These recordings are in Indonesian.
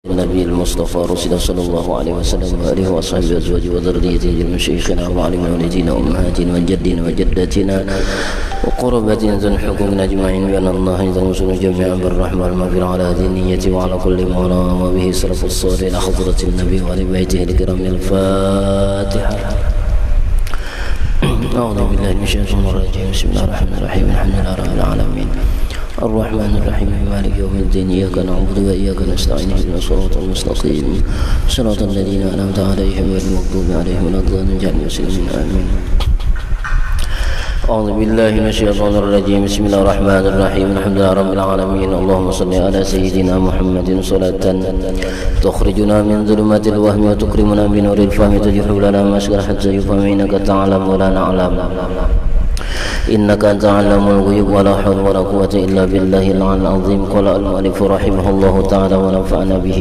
النبي المصطفى رسول صلى الله عليه وسلم وآله وأصحابه وأزواجه وذريته من شيخنا وعلم والدينا وأمهاتنا وجدنا وجدتنا وقربتنا ذو الحكم أجمعين بأن الله يرزقنا جميعا بالرحمة والمغفرة على هذه النية وعلى كل مولانا وبه سلف الصالح إلى حضرة النبي وآل بيته الكرام. الفاتحة. أعوذ بالله من الشيطان الرجيم. بسم الله الرحمن الرحيم. الحمد لله رب العالمين الرحمن الرحيم مالك يوم الدين إياك نعبد وإياك نستعين اهدنا الصراط المستقيم صراط الذين أنعمت عليهم غير المغضوب عليهم ولا الضالين اجعلنا مسلمين آمين. أعوذ بالله من الشيطان الرجيم. بسم الله الرحمن الرحيم. الحمد لله رب العالمين. اللهم صل على سيدنا محمد صلاة تخرجنا من ظلمات الوهم وتكرمنا بنور الفهم تجحو لنا ما أشكر حتى يفهم إنك تعلم ولا نعلم إنك أنت علام الغيوب ولا حول ولا قوة إلا بالله العلي العظيم. قال المؤلف رحمه الله تعالى ونفعنا به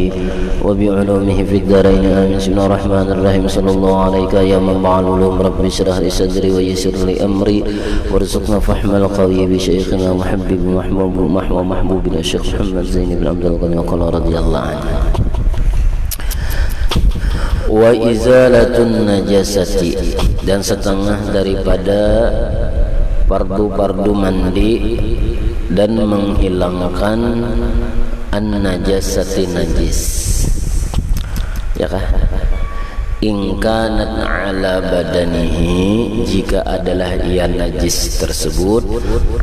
وبعلومه في الدارين آمين. بسم الله الرحمن الرحيم. صلى الله عليك يا منبع العلوم رب اشرح لي صدري ويسر لي أمري وارزقنا فهم القوي بشيخنا محبوبنا الشيخ محمد زين بن عبد الغني وقال رضي الله عنه. Wa izalatun najasati, dan setengah daripada fardu mandi dan menghilangkan an-najasati najis, ya kah? In kanat ala badanihi, jika adalah ia najis tersebut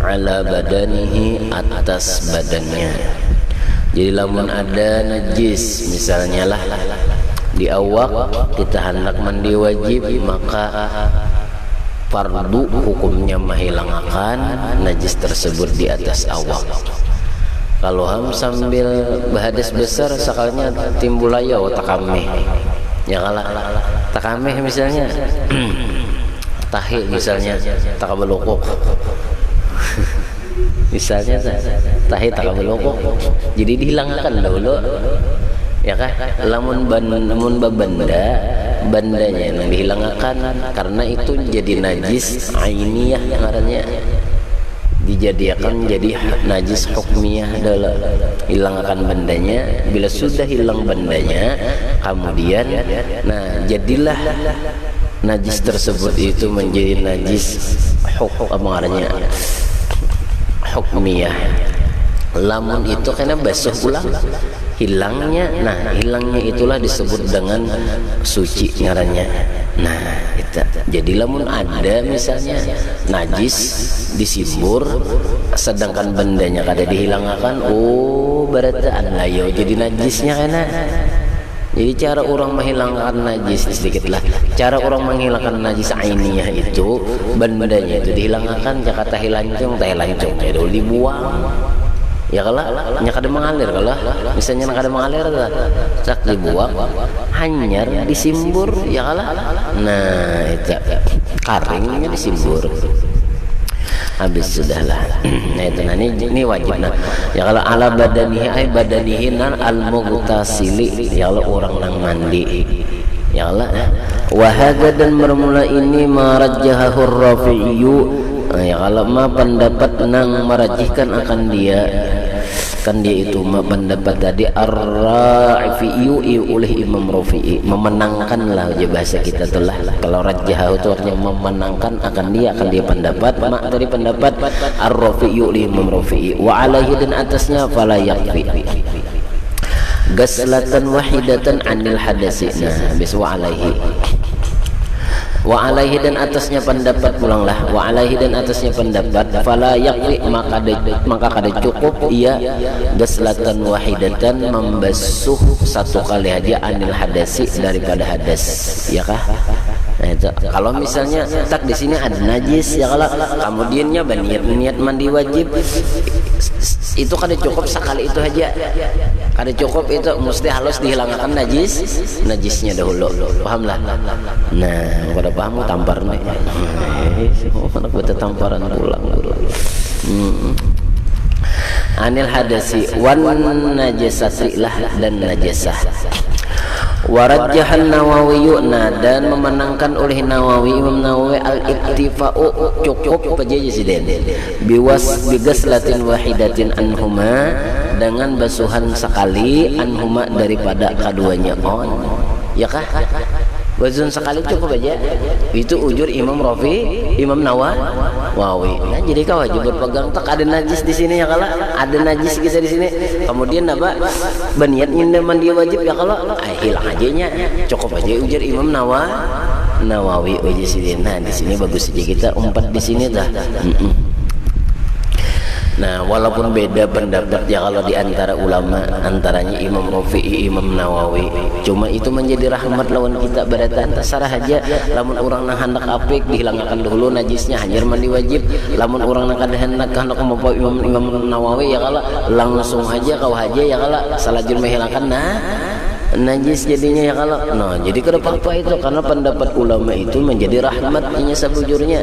ala badanihi, atas badannya. Jadi lamun ada najis misalnya lah di awak, kita hendak mandi wajib, maka fardu hukumnya menghilangkan najis tersebut di atas awak. Kalau ham sambil berhadas besar sakalnya timbul ayo takameh, ya kalah takameh misalnya tahi misalnya takabelokok misalnya tahi takabelokok, jadi dihilangkan dahulu, ya kah? Lamun bandanya yang dihilangkan karena itu jadi najis ainiyah ngarannya, dijadikan jadi najis hukmiyah adalah hilangkan bandanya. Bila sudah hilang bandanya, kemudian jadilah najis tersebut itu menjadi najis ngarannya hukmiyah. Lamun itu karena basuh ulang hilangnya, hilangnya itulah disebut dengan suci ngarannya. Itu jadi lamun ada misalnya najis disimbur sedangkan bandanya kada dihilangkan, berarti layo jadi najisnya karena. Jadi cara orang menghilangkan najis sedikitlah, cara orang menghilangkan najis ainiyah itu bandanya itu dihilangkan, Jakarta hilancung ya dulu dibuang. Ya kalah kada mengalir, kalah misalnya kada mengalir sak dibuang hanyar disimbur, ya kalah itu karingnya disimbur habis sudahlah. Itu ini wajib ya kalau ala badanihi al mughtasili, ya kalau orang nang mandi, ya Allah. Wa hadza, dan bermula ini marajjahu ar-rafi'iyyu, ya kalau pendapat nang merajihkan akan dia, kan dia itu pendapat tadi ar-rafi'iyyu oleh Imam Rafi'i, memenangkan lah aja bahasa kita telah. Kalau rajjah itu artinya memenangkan akan dia pendapat dari pendapat ar-rafi'iyyu oleh Imam Rafi'i. Wa alaihi, dan atasnya fala yakfi gaslatan wahidatan anil hadasi. Wa alaihi, dan atasnya pendapat pulanglah, wa alaihi, dan atasnya pendapat fala yakfi, maka kada cukup ia gaslatan wahidatan, membasuh satu kali aja anil hadasi, daripada hadas, ya kah? Itu kalau misalnya tak di sini ada najis, ya kalau kemudiannya niat mandi wajib itu kada cukup sekali itu aja, kada cukup, itu mesti harus dihilangkan najisnya dahulu, pahamlah. Pada paham tampar nih, anak beta tamparan pulang. Anil hadasi wan najasati lah, dan najasah. Warajjahan Nawawi, nah dan memenangkan oleh Nawawi, Imam Nawawi al-iktifa'u cukup pejajisiden bigaslatin wahidatin anhuma, dengan basuhan sekali anhuma daripada keduanya. On ya kah? Basuhan sekali cukup aja. Itu ujur Imam Imam Nawawi. Nah, jadi kau wajib berpegang. Tak ada najis di sini ya kalau ada najis kita di sini. Kemudian apa? Berniat ingin mandi wajib ya kalau hilang ajanya. Cukup aja ujur Imam Nawawi aja sini. Nah, di sini bagus aja kita umpat di sini dah. Nah, walaupun beda pendapat ya kalau di antara ulama, antaranya Imam Rafi'i, Imam Nawawi, cuma itu menjadi rahmat lawan kita beratan terserah aja. Lamun orang nak hendak apik dihilangkan dulu najisnya, hanyar mandi wajib. Lamun orang nak hendak mau Imam Nawawi ya kalau langsung aja kau aja ya kalau salajur menghilangkan najis jadinya ya kalau. Nah, jadi kada apa-apa itu, karena pendapat ulama itu menjadi rahmatnya sebujurnya.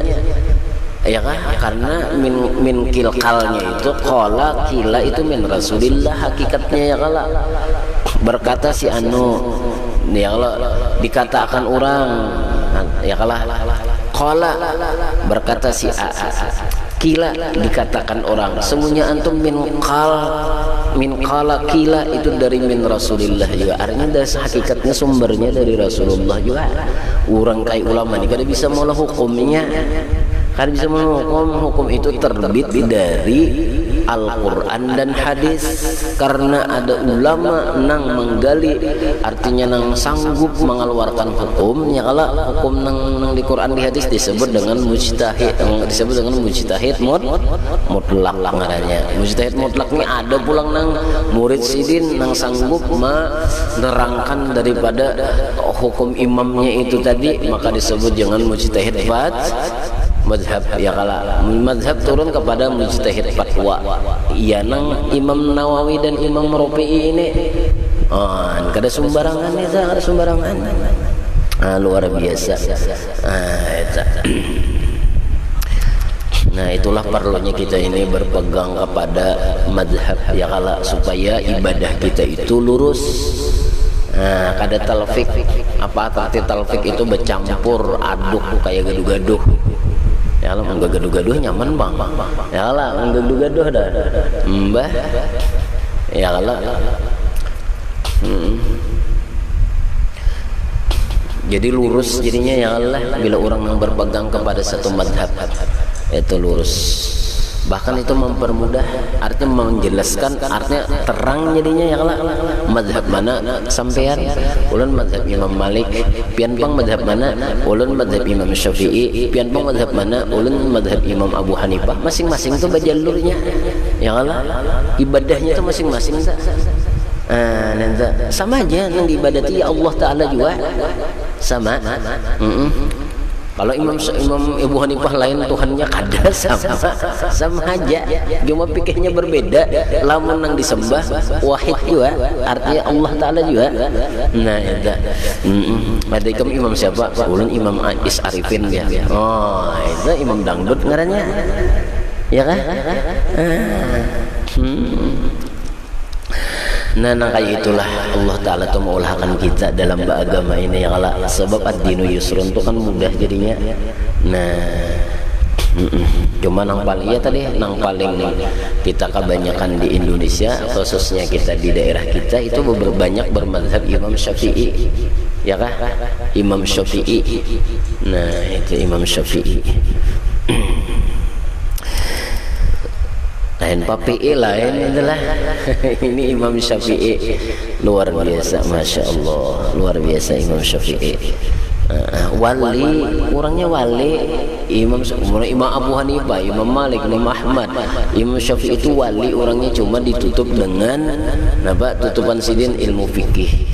Ya kan, karena min kilkalnya itu qala kila itu min Rasulillah hakikatnya ya kala. Berkata si anu ya kala, dikatakan orang ya kala, qala berkata si a, kila dikatakan orang. Semuanya antum min qala kila itu dari min Rasulillah juga, artinya dari hakikatnya sumbernya dari Rasulullah juga. Orang kayak ulama ini kada bisa maulah hukumnya. Kan bisa menghukum, hukum itu terbit dari Al-Quran dan hadis, karena ada ulama nang menggali, artinya nang sanggup mengeluarkan hukum ya kalau hukum nang di Quran di hadis disebut dengan mujtahid, disebut dengan mujtahid mutlak ngarannya. Mujtahid mutlak ini ada pulang nang murid sidin nang sanggup menerangkan daripada hukum imamnya itu tadi, maka disebut dengan mujtahid madhab ya kala. Madhab turun kepada mujtahid fatwa. Iya nang Imam Nawawi dan Imam Rafi'i ini kada sembarangan itu, kada sembarangan. Luar biasa. Nah, itulah perlunya kita ini berpegang kepada madhab ya kala, supaya ibadah kita itu lurus. Kada talfik. Apa arti talfik? Itu bercampur aduk kayak gaduh-gaduh. Ya Allah, enggak gaduh-gaduh nyaman bang. Ya Allah, enggak gaduh-gaduh dah. Mbah. Ya Allah. Jadi lurus jadinya ya Allah bila orang yang berpegang kepada satu madhab itu lurus. Bahkan itu mempermudah, artinya menjelaskan, artinya terang jadinya ya Allah. Madhab mana sampean? Ulun madhab Imam Malik. Pian pang madhab mana? Ulun madhab Imam Syafi'i. Pian pang madhab mana? Ulun madhab Imam Abu Hanifah. Masing-masing itu bajalurnya ya Allah. Ibadahnya itu masing-masing sama aja nang diibadati ya Allah Ta'ala juga sama. Kalau Imam Abu Hanifah lain Tuhannya kada sama aja, cuma pikirnya berbeda. Lamun nang disembah wahid juga, artinya Allah Ta'ala juga. Nah itu ada Imam siapa? Ulun Imam Is Arifin dia. Oh itu Imam Dangdut ngarannya ya kan. Nah kayak itulah Allah Ta'ala tuh mengulahkan kita dalam beragama ini ya kala. Sebab ad-dinu yusrun itu kan mudah jadinya. Nah cuma nang paling ya tadi nang paling kita kebanyakan di Indonesia, khususnya kita di daerah kita itu banyak bermadhab Imam Syafi'i ya kah? Imam Syafi'i. Nah itu Imam Syafi'i. Lain PPI lain itulah. Ini Imam Syafi'i luar biasa, masya Allah, luar biasa Imam Syafi'i. Wali, orangnya wali. Imam Abu Hanifah, Imam Malik, Imam Ahmad, Imam Syafi'i itu wali, orangnya cuma ditutup dengan tutupan sidin ilmu fikih.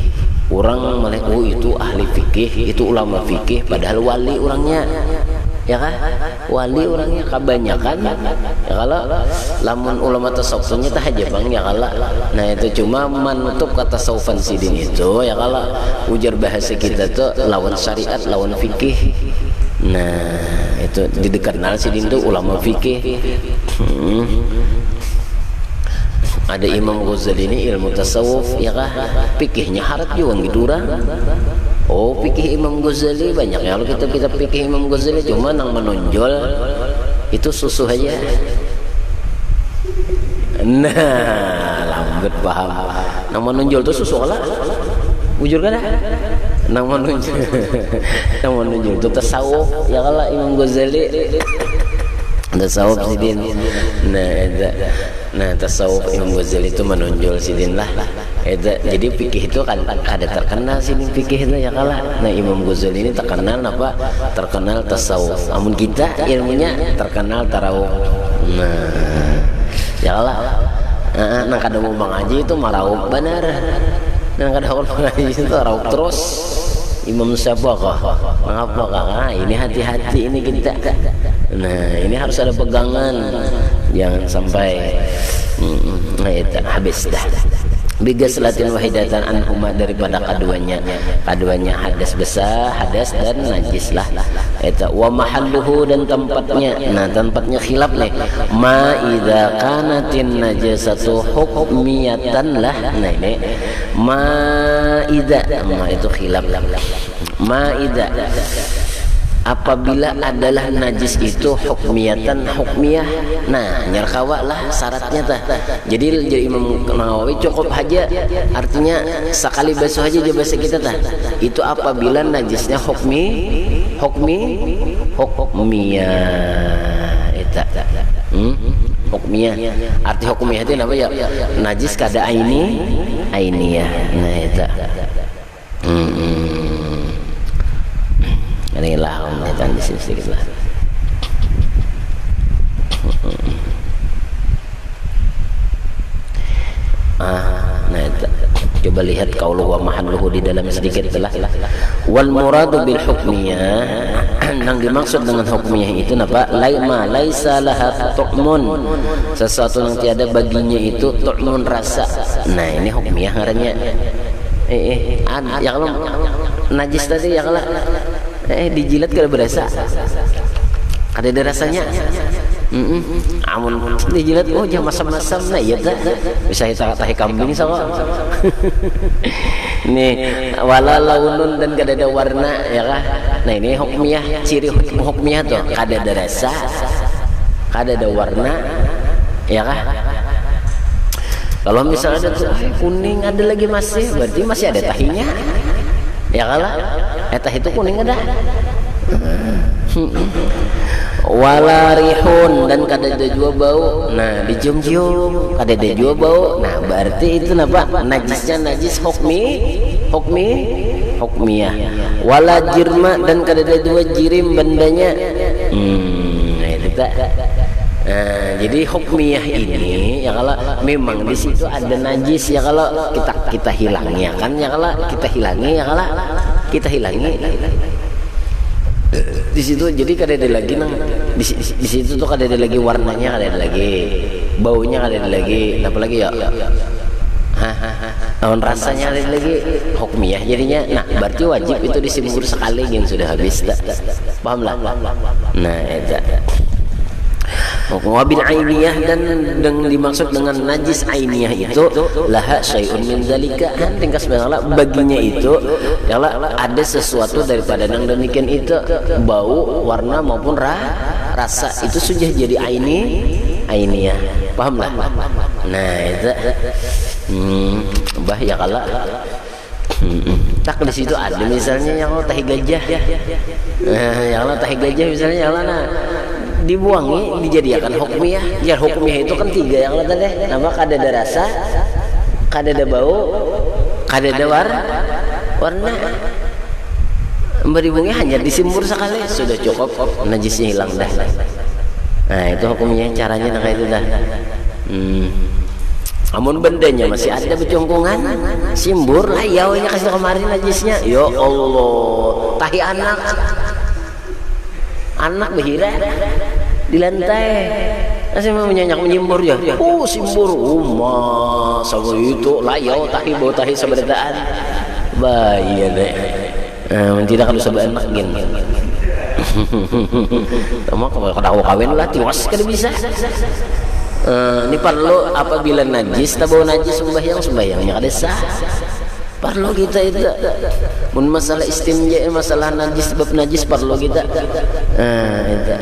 Orang malah itu ahli fikih, itu ulama fikih, padahal wali orangnya. Ya kan, wali orangnya kebanyakan ya kalau lamun ulama tasawufnya tah aja bang ya kalau. Nah itu cuma menutup kata tasawufan sidin itu ya kalau ujar bahasa kita tuh lawan syariat, lawan fikih. Nah itu dikenal sidin itu ulama fikih. Ada Imam Ghazali ini ilmu tasawuf ya kah, fikihnya harat juga gitu orang. Oh, fikih Imam Ghazali banyak ya. Kalau kita fikih Imam Ghazali cuma yang menonjol itu susu aja. Nah, lambat paham. Yang menonjol itu susu lah. Bujur kan? Yang menonjol, yang menonjol itu tasawuf ya kalau Imam Ghazali. Tasawuf sidin. Nah, tasawuf Imam Ghazali itu menonjol sidin lah. Jadi fikih itu kan ada terkenal sidin fikih itu ya kalah. Nah, Imam Ghazali ini terkenal apa? Terkenal tasawuf. Namun kita ilmunya terkenal tarawuf. Nah, ya kalah. Nah, kadang mau mengaji itu maraup benar. Nah, kadang mau mengaji itu raup terus. Imam siapa kah? Mengapa kah? Nah, ini hati-hati ini kita. Nah, ini harus ada pegangan, jangan sampai habis dah. Bigaslatin wahidatan anhuma, daripada keduanya hadas besar, hadas dan najis lah. Eta wa mahalluhu, dan tempatnya. Nah, tempatnya khilaf nih. Ma idza kanatin najasatu hukmiyatan lah. Nah, ini ma idza, ma itu khilaf. Ma idza, apabila adalah najis itu hukmiyatan, hukmiyah. Nah, nyarkawa lah syaratnya tah. Jadi Imam Nawawi cukup aja, artinya sekali basuh aja dia bahasa kita tah. Itu apabila najisnya hukmiyah eta. Hukmiyah. Arti hukmiyah itu apa ya? Najis kada ainiyah. Nah, eta. Ini lah omongkan di sini sedikit lah. Nah, coba lihat qauluhu wa mahalluhu di dalam sedikit telah. Wal muradu bil hukmiyah, yang dimaksud dengan hukmiyah itu apa? Laisa laha tu'mun, sesuatu yang tiada baginya itu tu'mun, rasa. Nah, ini hukmiyah ngarannya. Ya kalau najis tadi ya kalau dijilat kada berasa, kada ada rasanya. Amun dijilat oh jangan masam-masam. Nah iya dah bisa kita tahi kambing sama. Nih wala launun, dan kada ada warna ya kah. Nah ini hukmiyah, ciri hukmiyah tuh kada ada rasa, kada ada warna ya kah. Kalau misalnya ada kuning ada lagi masih, berarti masih ada tahinya ya kalah. Tah itu kuning ada. Wala rihun, dan kada ada jua bau. Nah, dicium-cium kada ada jua bau. Nah, berarti itu apa? Najisnya najis hukmiyah. Wala jirma, dan kada ada jua jirim bandanya. Nah, itu tak. Nah, jadi hukmiyah ini ya kalau memang di situ ada najis ya kalau kita hilangi ya kan, ya kalau kita hilangi ya kalau kita hilangi di situ, jadi kada ada lagi nang di situ tuh kada ada lagi warnanya, kada ada lagi baunya, kada ada lagi apalagi ya naon rasanya, ada lagi hukmiyah jadinya. Nah, berarti wajib itu disimbur sekali yang sudah habis tak? Paham lah. Nah, itu wabil ainiyah, dan dimaksud dengan najis ainiyah itu laha syai'un min zalika, tingkas bangala baginya itu kalau ada sesuatu daripada nang demikian itu, bau, warna maupun rasa, itu sudah jadi ainiyah. Paham lah. Nah, itu bah ya kalau tak di situ ada misalnya yang tahi gajah. Yang tahi gajah misalnya yang dibuangi dijadikan hukmiyah. Ya hukmiyah itu kan tiga yang tadi. Nama kada ada rasa, kada ada bau, kada ada warna. Beribungnya hanya disimbur sekali sudah cukup, najisnya hilang dah. Nah, itu hukumnya, caranya kayak itu dah. Amun bendanya masih ada becongkongan, simbur lah yaunya kasih kemarin najisnya. Ya Allah, tahi anak behira di lantai masih mau menyimbur ya. Simbur sama itu layau tahi bau tahi seberdaan bahaya deh. Tidak kalau sebab anak gini sama kalau kawin lah tiwas kada bisa. Ini perlu apabila najis tahu najis sembahyangnya kada sah. Perlu kita itu. Mun masalah istinja, masalah najis bab najis perlu kita. Itu.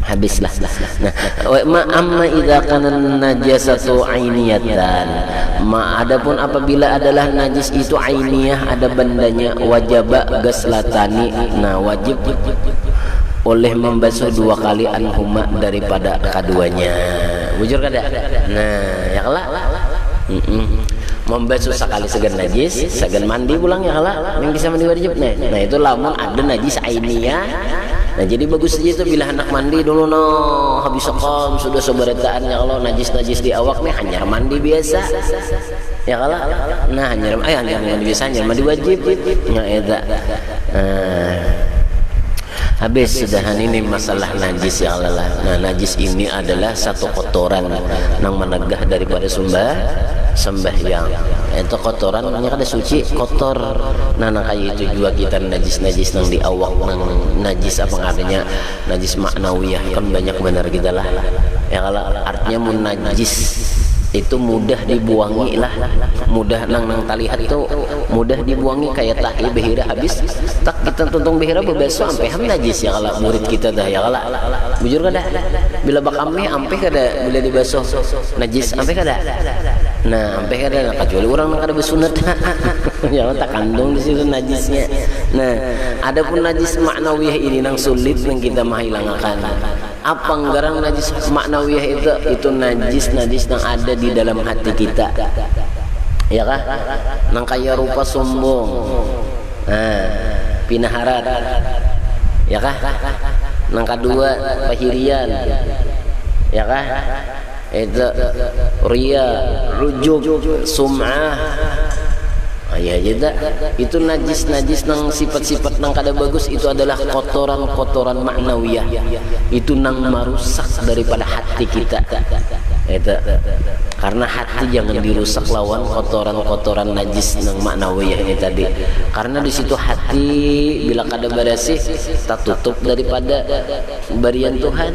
Habislah. Nah, wa amma idza kana najasatu ainiyatan. Adapun apabila adalah najis itu ainiyah, ada bandanya, wajaba gaslatani. Nah, wajib oleh membasuh 2 kali anhuma daripada keduanya. Bujur kada? Nah, ya kala. Membasuh sekali segan najis, segan mandi pulang ya kala. Yang bisa mandi wajib. Nah, itu lamun ada najis ainiyah. Nah, jadi bagus saja itu bila anak mandi dulu habis sekom sudah seberataan ya kalau najis di awak nih hanya mandi biasa. Ya kala. Nah, hanya mandi biasa, hanya mandi wajib. Ya eta. Habis sudahan ini masalah najis ya Allah. Nah, najis ini adalah satu kotoran nang menegah daripada sembahyang. Itu kotoran namanya kada suci, kotor. Nah, kayak itu juga kita najis nang di awak nang najis apa ngadanya najis maknawiyah kan banyak benar kita lah. Ya kalau artinya mun najis itu mudah dibuangi lah, mudah nang talihat itu mudah dibuangi kayak tahi behira habis tak kita tuntung behira bebeso sampai ham najis ya kalau murid kita dah ya kalau bujur kada bila bakami ampe kada bila dibasuh najis ampe kada. Nah, ampe kada kecuali orang nang kada bersunat ya tak kandung di situ najisnya. Nah, adapun najis maknawiyah ini nang sulit nang kita menghilangakan. Apa nggarang najis maknawiyah itu najis nang ada di dalam hati kita, ya kah? Nang kaya rupa sombong, pinaharat, ya kah? Nang kedua pahirian, ya kah? Itu ria, ujub, sum'ah. Ya jeda itu najis nang sifat-sifat nang kada bagus itu adalah kotoran maknawiyah. Itu nang merusak daripada hati kita. Itu karena hati jangan dirusak lawan kotoran najis nang maknawiyah ini tadi. Karena di situ hati bila kada bersih tak tutup daripada barian Tuhan,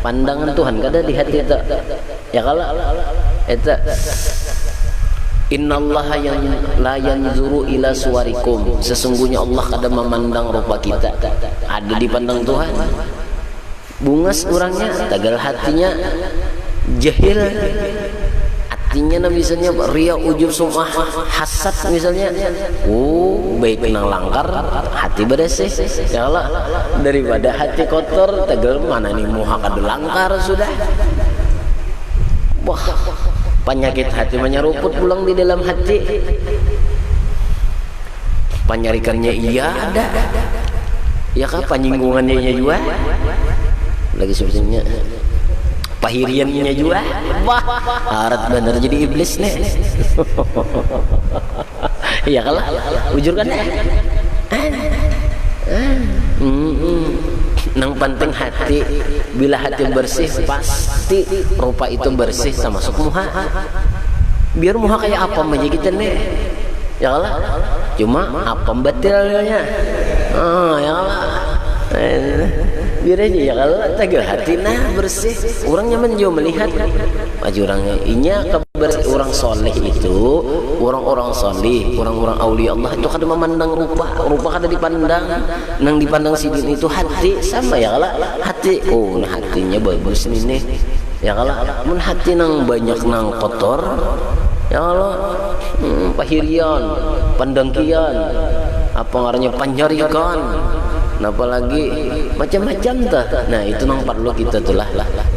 pandangan Tuhan kada di hati itu. Ya kalau itu Innallaha yang la yanzuru ila suwarikum. Sesungguhnya Allah kada memandang rupa kita. Ada dipandang Tuhan. Bungas orangnya, tagal hatinya jahil. Hatinya misalnya ria, ujub, sum'ah, hasad misalnya. Baik nang langkar, hati bersih. Ya Allah, daripada hati kotor, tagal mana nih muha kada langkar sudah. Wah, penyakit hati menyeruput pulang di dalam hati. Penyarikannya iya ada, ya kan, penyinggungannya juga lagi sebetulnya, pahiriannya juga. Wah, harat bener jadi iblis nih. Iya kalah ujur kan. Nang penting hati, bila hati bersih pasti rupa itu bersih sama masuk muha. Biar muha kayak apa aja kita nih, ya kalah. Cuma apa batilnya, ya kalah. Biar aja ya kalau tagal hati nah bersih, orang nyaman juga melihat maju orangnya. Inya kebersih orang soleh itu, orang-orang soleh, orang-orang aulia Allah itu kada memandang rupa kada dipandang. Nang dipandang sidin itu hati sama ya kalau hati. Nah hatinya bagus nih, ya kalau mun hati nang banyak nang kotor, ya kalau pahirian, pandangkian, apa ngaranya panjarikan. Nah, apalagi macam-macam dah. Nah, itu nang perlu kita tuh lah.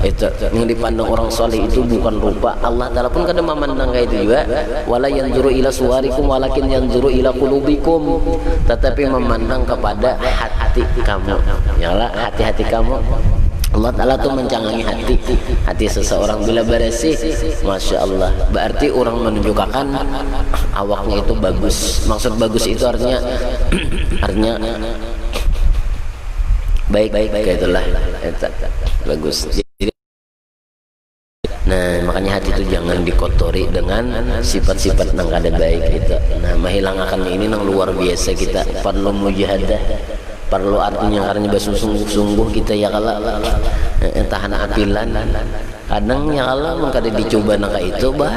Itu yang dipandang orang soleh itu bukan rupa. Allah Taala pun kadang memandang kayak itu juga. Wala yanzuru ila suwarikum walakin yanzuru ila qulubikum. Tetapi memandang kepada hati kamu. Yalah, hati-hati kamu. Allah Ta'ala tuh mencangangi hati seseorang bila bersih, Masya Allah. Berarti orang menunjukkan awaknya itu bagus. Maksud bagus itu artinya baik itulah bagus. Nah makanya hati itu jangan dikotori dengan sifat-sifat nang kada baik itu. Nah menghilangkan ini nang luar biasa kita perlu mujahadah, perlu artinya karena bersungguh-sungguh kita ya kalau tahan apilan kadang ya Allah mengkada dicoba naka itu bah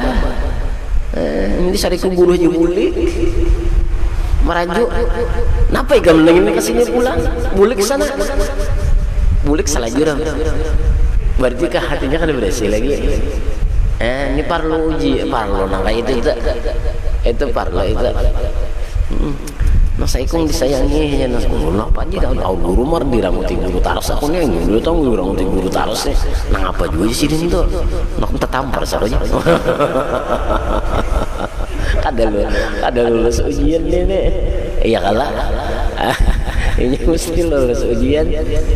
ini sari ku guru aja bulik merajuk napa ikan ini kesini pulang bulik sana bulik salah jurang berarti kah hatinya kan berhasil lagi ini perlu uji perlu naka itu perlu itu nah saya kong disayangi ya nah apa aja dah guru mar diramuti guru taros aku nih guru tahu diramuti guru taros nih nah apa juga sih ini tuh nak tertampar saronya kada lulus ujian nih iya kalah ini mesti lulus ujian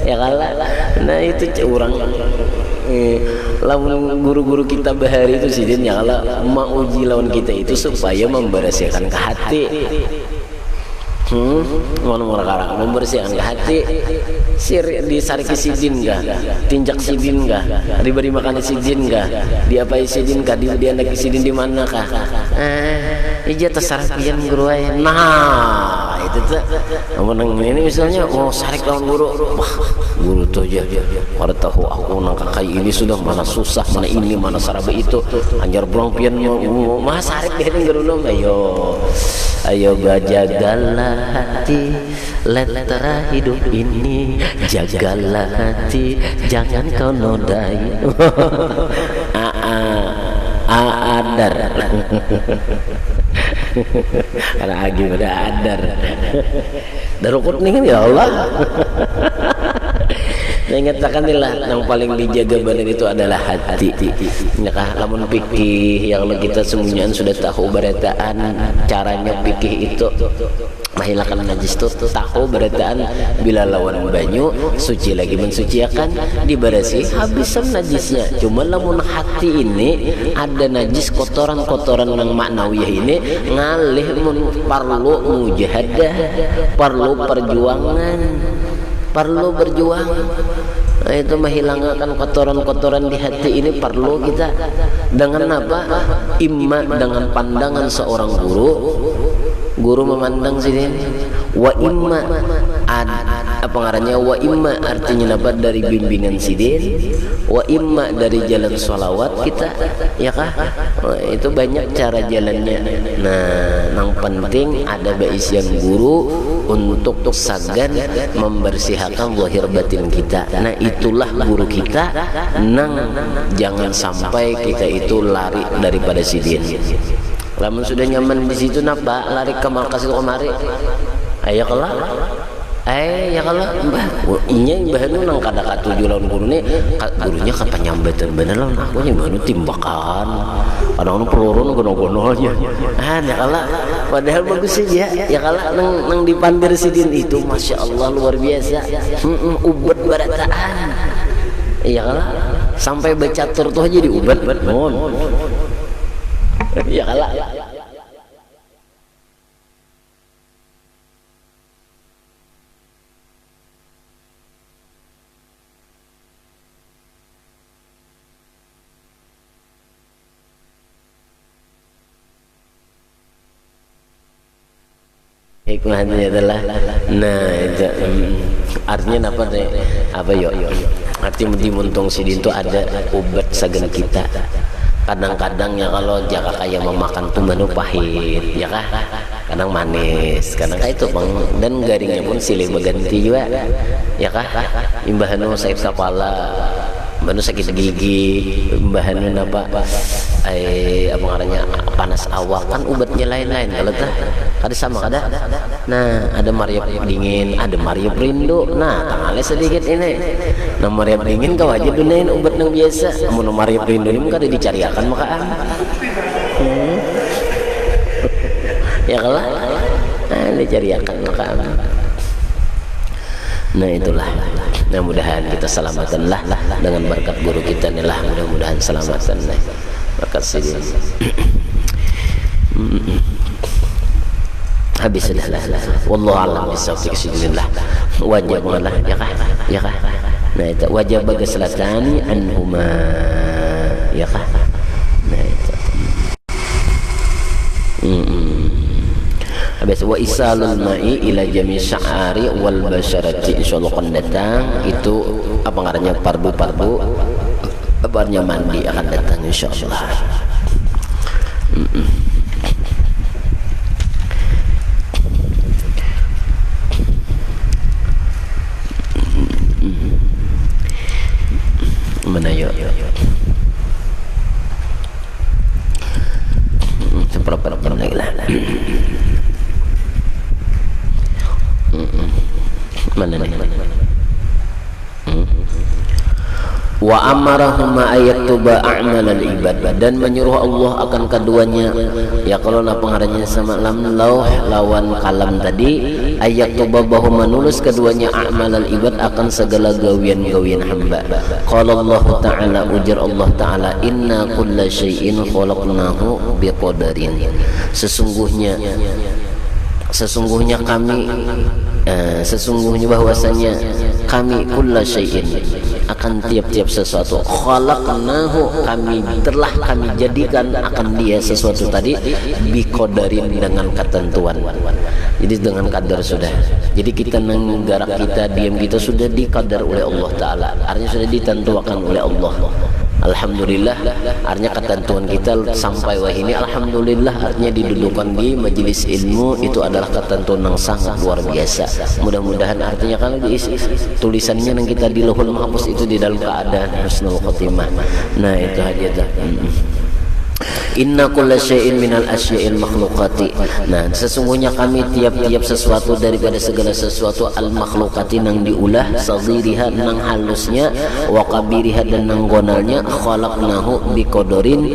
ya kalah nah itu orang lawan guru-guru kita bahari itu sih ya kalah mau uji lawan kita itu supaya membersihkan ke hati mana orang membersihkan ke hati disariki sidin kah tinjak sidin kah diberi makan sidin kah diapai sidin kah dia anak sidin di mana kah ija terserah pian guru aja nah itu tuh menang ini misalnya oh sarik lawan guru wah guru tuh aja pada tahu aku nang kakai ini sudah mana susah mana ini mana sarabe itu anjar buang pian mah sarik dia guru nom ayo bajagalah hati letera hidup ini jagalah hati jangan kau nodai adar karena agi pada adar darukut nih kan ya Allah Ingatakanlah yang paling dijaga badan itu adalah hati. Nakah lamun pikih yang kita sembunyian sudah tahu berataan caranya pikih itu menghilangkan najis itu tahu berataan bila lawan banyu suci lagi mensuciakan diberasi habis najisnya. Cuma lamun hati ini ada najis kotoran-kotoran yang maknawiyah ini ngalih perlu mujahadah, perlu perjuangan, perlu berjuang. Nah, itu menghilangkan kotoran-kotoran di hati ini perlu kita dengan apa? Imma dengan pandangan seorang guru memandang sini, wa imma apa ngarannya, wa imma artinya apa dari bimbingan sidin, wa imma dari jalan sholawat kita, ya kah? Nah, itu banyak cara jalannya. Nah, yang penting ada baisian guru untuk sagan membersihkan zahir batin kita. Nah, itulah guru kita. Nang jangan sampai kita itu lari daripada sidin. Lamun sudah nyaman di situ napa lari ke markas itu kemari. Ayo kalah. Ya kalau mbah, inya mbah nu nang kada katuju lawan gurune, gurunya kan penyambatan bener lawan aku nya mbah nu timbakan. Kadang-kadang pelurun gono-gononya. Ya kalah. Padahal bagus saja. Ya kalah nang dipandir sidin itu Masya Allah luar biasa. Ubat barataan. Ya kalah sampai becatur tuh aja diubat mohon. Ya kalah. Hikmahnya adalah, nah itu artinya apa nih? Apa yo? Arti dimuntung sidin itu ada obat sagan kita. Kadang-kadang ya kalau jaka kayak memakan tuh menu pahit, ya kah? Kadang manis, kadang kayak itu bang, dan garingnya pun silih berganti juga, ya kah? Imbahanu sakit kepala, manu sakit gigi, imbahanu apa ngarannya panas awak kan obatnya lain-lain kalau tah kada sama kada. Nah ada mariep dingin, ada mariep rindu. Nah tangale sedikit ini. Nah mariep dingin kau aja gunain obat yang biasa. Mun mariep rindu ini kada dicariakan makaan. Ya kalah. Nah dicariakan makaan. Nah itulah. Nah mudah-mudahan kita selamatanlah dengan berkat guru kita nih lah. Mudah-mudahan selamatan lah. Berkat sidin. Habis sudah lah. Wallahu a'lam bishawab. Bismillah. Wajib Allah ya kah? Ya kah? Nah itu wajib bagi selatani anhuma ya kah? Nah itu. Habis wa isalul ma'i ila jami' sya'ari wal basyarati insyaallah akan datang itu apa ngarannya parbu kabarnya mandi akan datang insyaallah. Mana yuk? Seberapa lagi lah? Mana nih? Wa amarahuma ayatuba a'malal ibad, dan menyuruh Allah akan keduanya ya kalau na pengarangnya sama lam lauh lawan kalam tadi ayatuba bahwa menulis keduanya a'malal ibad akan segala gawian-gawian hamba. Qala Allah Ta'ala, ujar Allah Ta'ala, inna kulla syai'in khalaqnahu biqadarin, sesungguhnya kami sesungguhnya bahwasanya kami kulla syai'in akan tiap-tiap sesuatu khalaqnahu kami jadikan akan dia sesuatu tadi biqadarin dengan ketentuan. Jadi dengan kadar sudah. Jadi kita menggerak kita diam kita sudah dikadar oleh Allah Ta'ala, artinya sudah ditentukan oleh Allah. Alhamdulillah, artinya ketentuan kita sampai wah ini alhamdulillah, artinya didudukan di majelis ilmu itu adalah ketentuan yang sangat luar biasa. Mudah-mudahan artinya kalau di tulisannya yang kita di Lauhul Mahfuz itu di dalam keadaan husnul khotimah. Nah itu aja. Inna kulla syai'in minal asya'il makhluqati. Nah, sesungguhnya kami tiap-tiap sesuatu daripada segala sesuatu al makhluqati nang diulah, saghiriha nang halusnya, wa kabiriha dan nang gonalnya, khalaqnahu biqadarin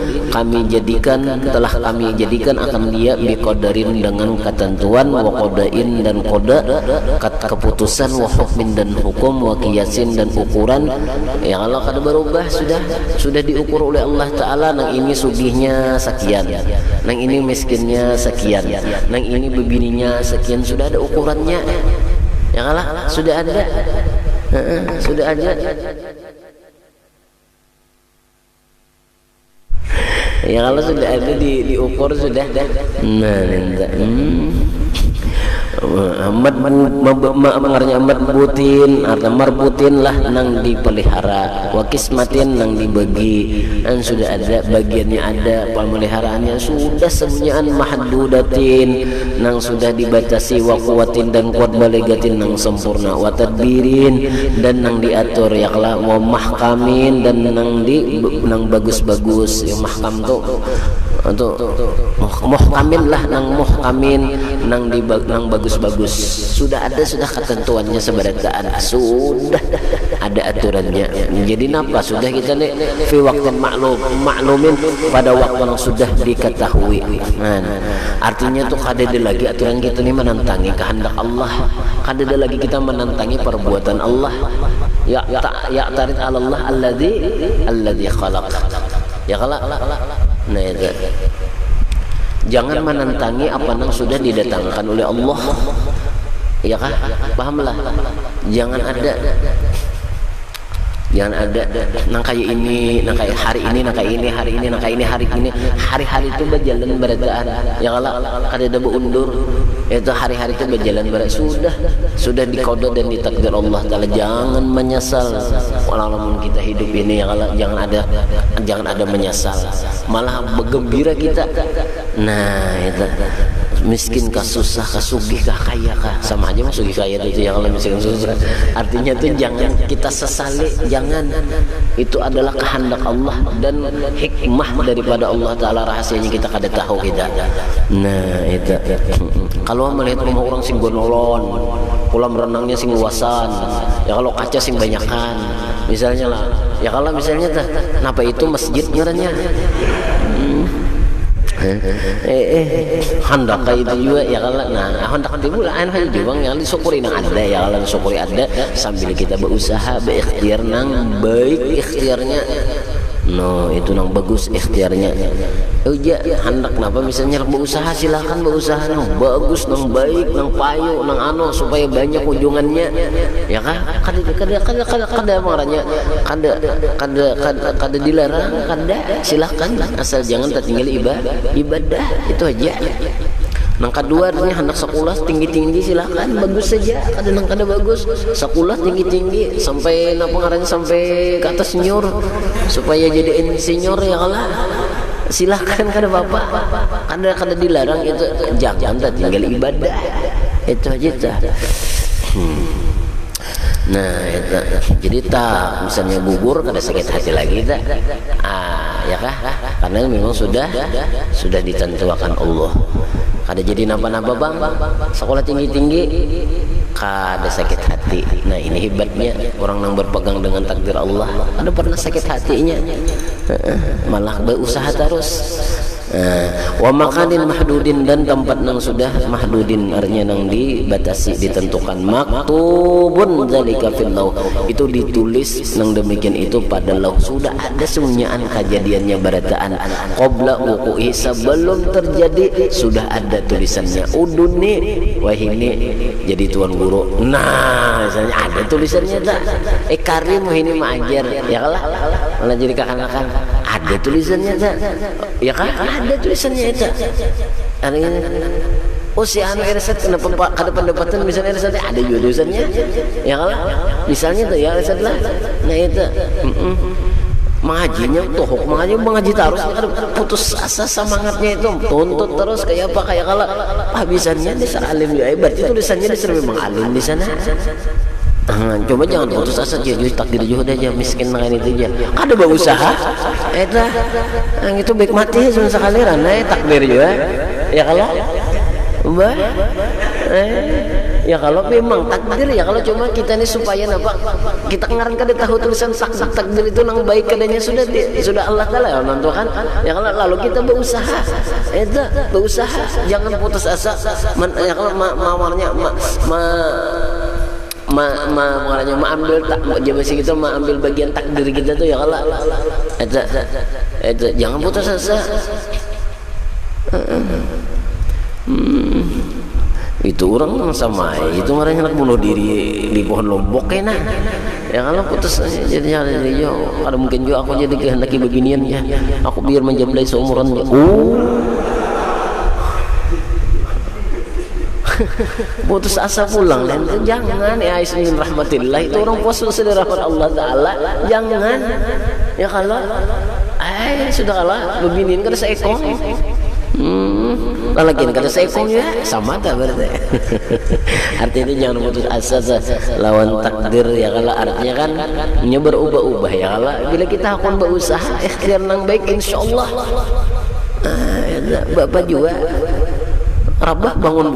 telah kami jadikan akan dia biqadarin dengan ketentuan, wa qadain dan qada keputusan, wa hukmin dan hukum, wa qiyasin dan ukuran. Ya kalau kada berubah sudah diukur oleh Allah Ta'ala, nang ini sugihnya sekian, nang ini miskinnya sekian, nang ini begininya sekian, sudah ada ukurannya. Ya kalah, sudah ada. Ya kalau sudah ada diukur sudah. Marbutin atau marbutin lah nang dipelihara, wa kismatin nang dibagi, dan sudah ada bagiannya, ada pemeliharaannya sudah semuanya, mahdudatin nang sudah dibatasi, wa kuwatin dan kuat baligatin nang sempurna, wa tadbirin dan nang diatur ya kala, wa mahkamin dan nang bagus-bagus. Ya mahkam tuh untuk muhkamin lah, nang muhkamin nang bagus-bagus, sudah ketentuannya seberataan, sudah ada aturannya. Jadi napa sudah kita nih fi waktu maklumin pada waktu yang sudah diketahui. Nah, artinya tuh kada ada lagi aturan kita nih menantangi kehendak Allah, kada ada lagi kita menantangi perbuatan Allah. Ya tarid Allah alladzi khalaq. Ya kala. Nah itu. Jangan menantangi apa yang sudah didatangkan oleh Allah. Ya kah? Pahamlah. Jangan ada nang kayak ini, nang kayak hari ini, nang kayak ini, hari ini, nang kayak ini, hari-hari itu berjalan berataan. Ya kala kada ada undur. Itu hari-hari itu berjalan sudah dikodok dan ditakdir Allah Ta'ala. Jangan menyesal walaupun kita hidup ini, ya kala jangan ada menyesal, malah bergembira kita. Nah itu miskin kah, susah kah, sugih kah, kaya kah, sama aja mas sugih kaya itu ya kalau miskin susah. Artinya tuh jangan kita sesali, jangan. Itu adalah kehendak Allah dan hikmah daripada Allah Ta'ala, rahasianya kita kada tahu kita. Nah itu kalau melihat rumah orang sing gonolon, kolam renangnya sing luasan, ya kalau kaca sing banyakan misalnya lah, ya kalau misalnya kenapa itu masjid ngarannya hendak itu juga ya kalau hendak itu pula hal juga yang disyukuri nang ada, ya kalau disyukuri ada sambil kita berusaha berikhtiar nang baik ikhtiarnya. No itu nang bagus ikhtiarnya. Ya hendak kenapa misalnya berusaha, silakan berusaha nang bagus, nang baik, nang payu, nang supaya banyak ujungannya. Ya kan? Kada marahnya. Kada dilarang, kada silakan asal jangan tertinggal ibadah itu aja. Nang kedua artinya hendak sekolah tinggi-tinggi silakan, bagus saja. Kadang kada bagus, sekolah tinggi-tinggi sampai napa ngarannya sampai ke atas senior supaya jadi insinyur ya kalah. Silakan kada bapak. Kada dilarang itu, jangan tinggal ibadah. Itu aja tah. Nah, itu. Jadi tak misalnya gugur kada sakit hati lagi tak. Ya kah? Karena memang sudah ditentukan Allah. Kada jadi napa-napa bang, sekolah tinggi-tinggi kada sakit hati. Nah ini hebatnya orang yang berpegang dengan takdir Allah, kada pernah sakit hatinya, malah berusaha terus. Wa makanin mahdudin, dan tempat nang sudah mahdudin artinya nang dibatasi ditentukan. Maktubun zalika fil lauh, itu ditulis nang demikian itu pada lauh, sudah ada semuanyaan kejadiannya barataan qabla wuqu'i, sebelum terjadi sudah ada tulisannya. Udun nih wah ini jadi tuan guru, nah misalnya ada tulisannya tak, Karim wah ini mengajar ya kalah, malah jadi kakak-kakak ada tulisannya tak ya kan, ada tulisannya itu. Oh si anu Ersat kenapa kada pendapatan misalnya Ersat ada juga tulisannya ya kalah, misalnya tuh ya Ersat lah. Nah itu mengajinya tohok mengaji terus, putus asa semangatnya itu tuntut terus kayak apa kayak kalah habisannya dasar alim ya, berarti tulisannya dasar memang alim di sana. Coba jangan putus asa aja, takdir juga aja miskin makan itu aja. Kada berusaha, yang itu baik mati cuma sekali rana takdir juga. Ya kalau, ya kalau memang takdir ya kalau cuma kita ini supaya apa? Kita ngarang kada tahu tulisan takdir itu nang baik kadanya sudah Allah Taala yang menentukan. Ya kalau lalu kita berusaha, berusaha jangan putus asa. Ya kalau mawarnya ambil tak jabasi kita ambil bagian takdir kita tuh ya kalau itu jangan putus asa. Itu orang sama itu ngaranya nak bunuh diri di pohon lombok enak ya kalau putus jadi ada mungkin juga aku jadi kehendaki beginian ya, aku biar menjablay seumurannya. Putus asa pulang dan jangan ya ismin rahmatillah, itu orang puasa dari rahmat Allah Ta'ala, jangan ya kalau sudah kalah beginian kada seekong lagi kada seekong ya sama tak berarti. Artinya jangan putus asa lawan takdir ya kalau, artinya kan nya berubah-ubah ya kalau bila kita akan berusaha ikhtiar nang baik insyaallah. Bapak juga Rabah bangun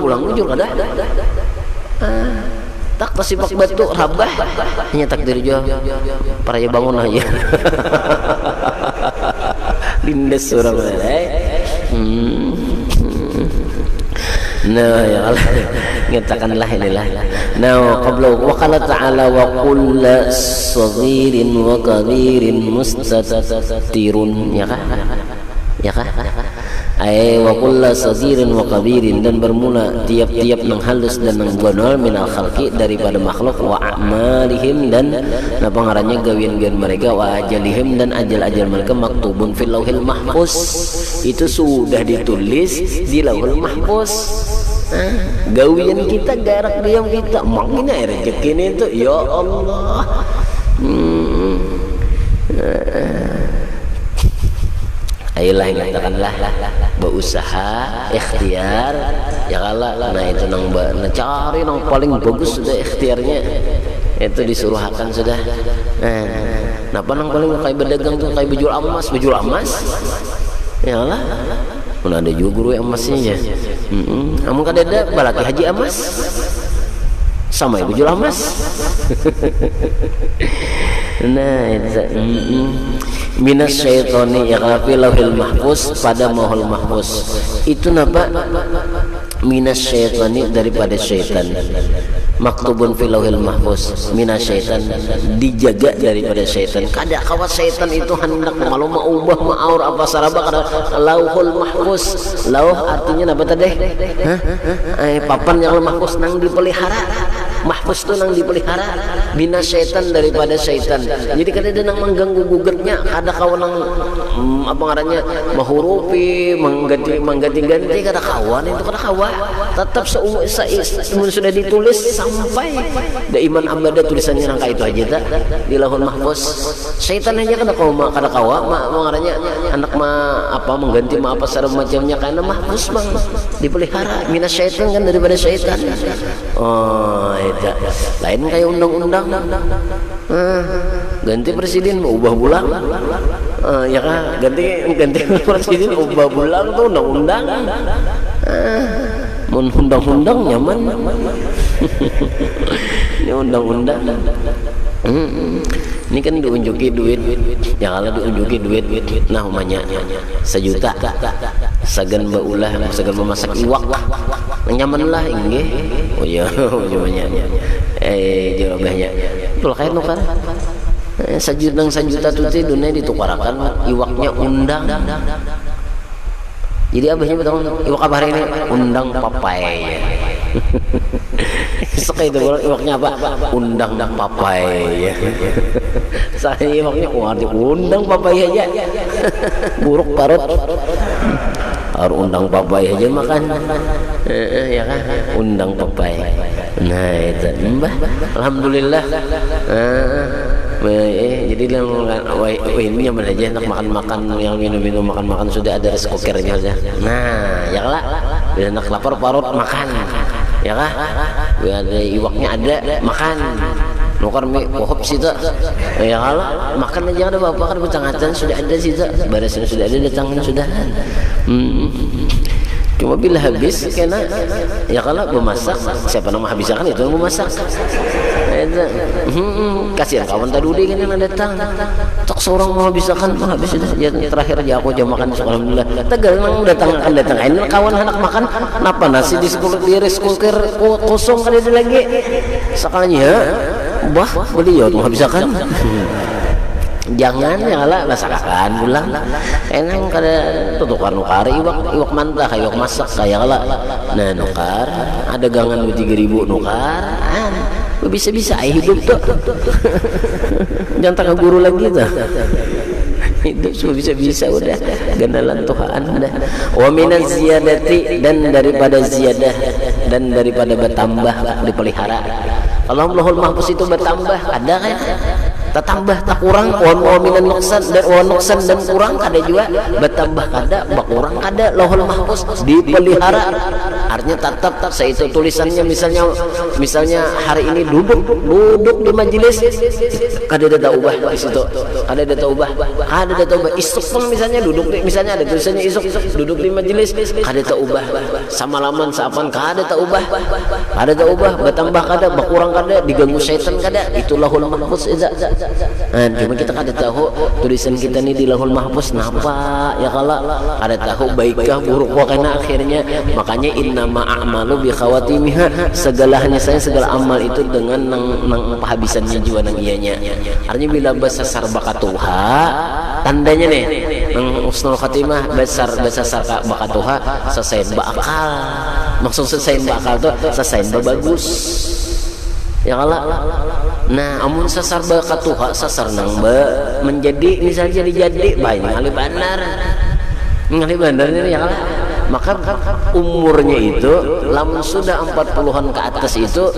pulang ujur kada tak tasipak batu Rabah hanya takdir juga paraya bangun aja lindes surang nah ya Allah nyatakanlah inilah. Nah qabla wa qala ta'ala wa kullu saghirin wa kabirin mustatirun ya kah wa kullu saghirin wa kabirin, dan bermula tiap-tiap nang halus dan nang gonol minal khalqi daripada makhluk, wa a'malihim dan napa ngarannya gawian-gawian mereka, wa ajalihim dan ajal-ajal mereka, maktubun fil lauhil mahfuz, itu sudah ditulis di lauhul mahfuz. Gawian kita garak diam kita makin rezeki ini itu ya Allah. Ayolah katakanlah berusaha ikhtiar ya kalah. Nah itu nang cari nang paling bagus sudah ikhtiarnya itu disuruhkan sudah. Napa nang paling kayak berdagang tuh kayak bejul emas ya lah. Mana ada juga guru emasnya ya. Kamu kada ada balaki haji emas sama bejul emas. Nah itu minas syaitoni ya fil lauhil mahfuz, pada lauhul mahfuz itu napa minas syaitoni daripada syaitan, maktubun fil lauhil mahfuz minas syaitan, dijaga daripada syaitan. Kada kawat syaitan itu hendak malu maubah maur apa saraba kada lauhul mahfuz. Lauh artinya apa tadi? Papan yang mahfuz nang dipelihara mahfuz itu nang dipelihara bina syaitan daripada syaitan. Jadi kada ada nang mengganggu gugernya, ada kawan nang apa ngarannya mahurupi mengganti-ganti kada kawan itu kada kawan. Tetap sudah ditulis sampai da iman abada tulisannya nang itu aja tak di lauhul mahfuz. Syaitan aja kada kawan ngarannya anak apa mengganti apa segala macamnya karena mahfuz bang dipelihara mina syaitan kan daripada syaitan. Oh itu lain kayak undang-undang ganti presiden ubah bulan ya kan ganti presiden ubah bulan tuh undang-undang undang-undang nyaman ini undang-undang ini kan diunjuki duit yang ala diunjuki duit nah umanya 1 juta sagan baulah sagan memasak iwak nyaman lah inggih oh iya namanya jawabnya betul kayak nukar 1 juta tuh dunia ditukarakan iwaknya undang. Jadi abahnya betul iwak apa hari ini undang papai. Suka itu iwaknya apa? Undang papai. Saya iwaknya undang papai aja. Buruk parut. Harus undang papai aja makan. Ya kan? Undang papai. Nah itu mbah. Alhamdulillah. Jadi ini nyaman aja enak makan-makan yang minum-minum makan-makan sudah ada rice cookernya aja. Nah ya lah bila enak lapar parut makan ya kah ada iwaknya ada makan nukar mie pohop situ ya kalau makan aja ada bapak kan bertangatan sudah ada situ barisan sudah ada datangan sudah cuma bila habis kena ya kalau memasak siapa nama habiskan itu memasak kasihan kawan tadi kan yang datang tak seorang mau habiskan habis sudah terakhir aja aku jam makan alhamdulillah tegal nang datang akan datang ini kawan anak makan napa nasi di rice cooker kosong kali ada lagi sekalinya bah beli ya mau habiskan jangan ya lah masakan pulang enang kada tutukar nukar iwak mantah iwak masak kayak lah nah nukar ada gangan 3.000 nukar bisa hidup tuh jangan tak guru lagi tuh hidup semua bisa udah gandalan Tuhan dah wa minaz ziyadati dan daripada ziyadah dan daripada bertambah dipelihara kalau lauhul mahfuz itu bertambah ada kan tambah tak kurang wa minan nuqsan dan kurang kada juga bertambah kada berkurang kada lauhul mahfuz dipelihara artinya tetap itu tulisannya misalnya hari ini duduk di majelis kada ada ubah di situ kada ada ubah isuk pun misalnya duduk misalnya ada tulisannya isuk duduk di majelis kada ada ubah samalaman saapan kada ada ubah bertambah kada berkurang kada diganggu syaitan kada itu lauhul mahfuz cuma kita kada tahu tulisan kita ini di lauhul mahfuz napa ya kala kada tahu baikkah buruk karena akhirnya makanya innama a'malu bi khawatimiha segala amal itu dengan nang penghabisannya juga nang ianya artinya bila basasar bakatuha tandanya nih nang husnul khatimah basar bakatuha selesai bakal maksud selesai bakal tuh selesai bagus ya kala nah amun sasar bakatuha sasar nang menjadi misalnya jadi banyak ngali bandar ini ya kala maka umurnya itu lamun sudah 40-an ke atas itu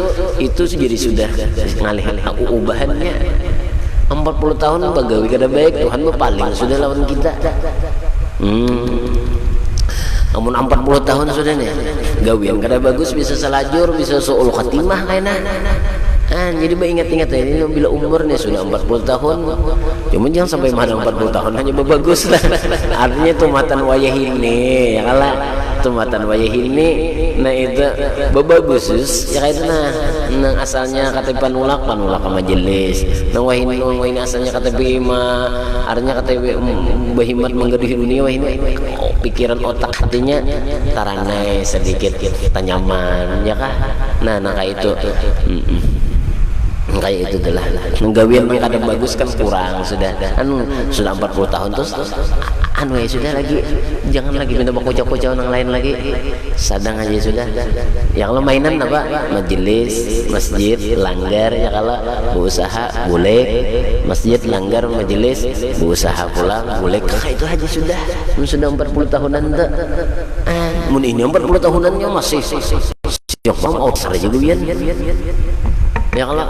jadi sudah ngalih ubahannya 40 tahun bagawi kada baik Tuhan paling sudah lawan kita namun 40 tahun sudah nih gawian kada bagus bisa selajur bisa suul khatimah kayaknya jadi ingat-ingat ya ini bila umurnya sudah 40 tahun cuma jangan sampai mana 40 tahun hanya bagus lah artinya tumatan wayah ini ya kalah tumatan wayah ini nah itu bagus ya kayak itu nah asalnya kata panulak ke majelis nah wayah ini asalnya kata bima artinya kata bahimat menggaduhi dunia wayah ini pikiran otak hatinya taranai sedikit tanyaman ya kah nah kayak itu kayak itu adalah nggawian yang kadang bagus kan kurang sudah sudah 40 tahun terus ya sudah lagi jangan lagi minta kocok-kocok yang lain lagi sadang aja sudah yang lo mainan apa majelis masjid langgar ya kalau berusaha boleh masjid langgar majelis berusaha pulang boleh kayak itu aja sudah 40 tahunan tuh mun ini 40 tahunannya masih siap mau outsar juga bian ya kalau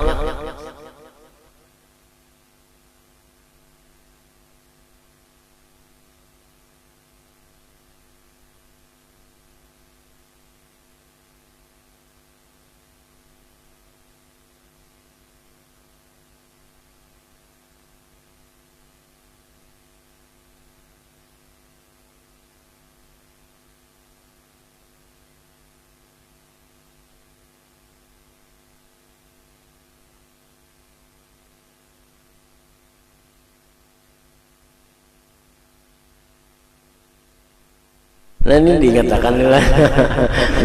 nah ini dikatakan lah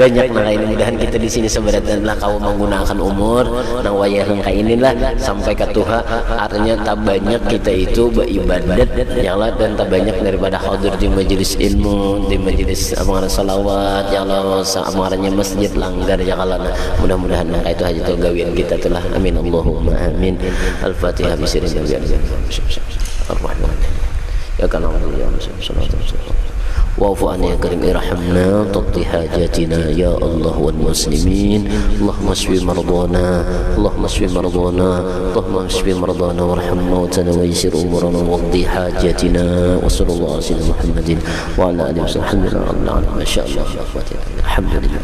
banyak malah ini mudahan kita di sini sebenarnya kau menggunakan umur nang wayah kayak inilah sampai ke Tuhan artinya tak banyak kita itu beribadat ya Allah dan tak banyak daripada hadir di majelis ilmu di majelis amangan salawat ya Allah amangannya masjid langgar ya Allah mudah-mudahan kayak itu aja tuh gawian kita telah amin Allahumma amin al-fatihah bisirin ar-rahman ya kana ya واعف عنا يا كريم ارحمنا تقضي حاجاتنا يا الله والمسلمين اللهم اشف مرضانا اللهم اشف مرضانا اللهم اشف مرضانا وارحم موتنا ويسر امورنا واقضي حاجاتنا وصلى الله على سيدنا محمد وعلى اله وصحبه وسلم ما شاء الله الحمد لله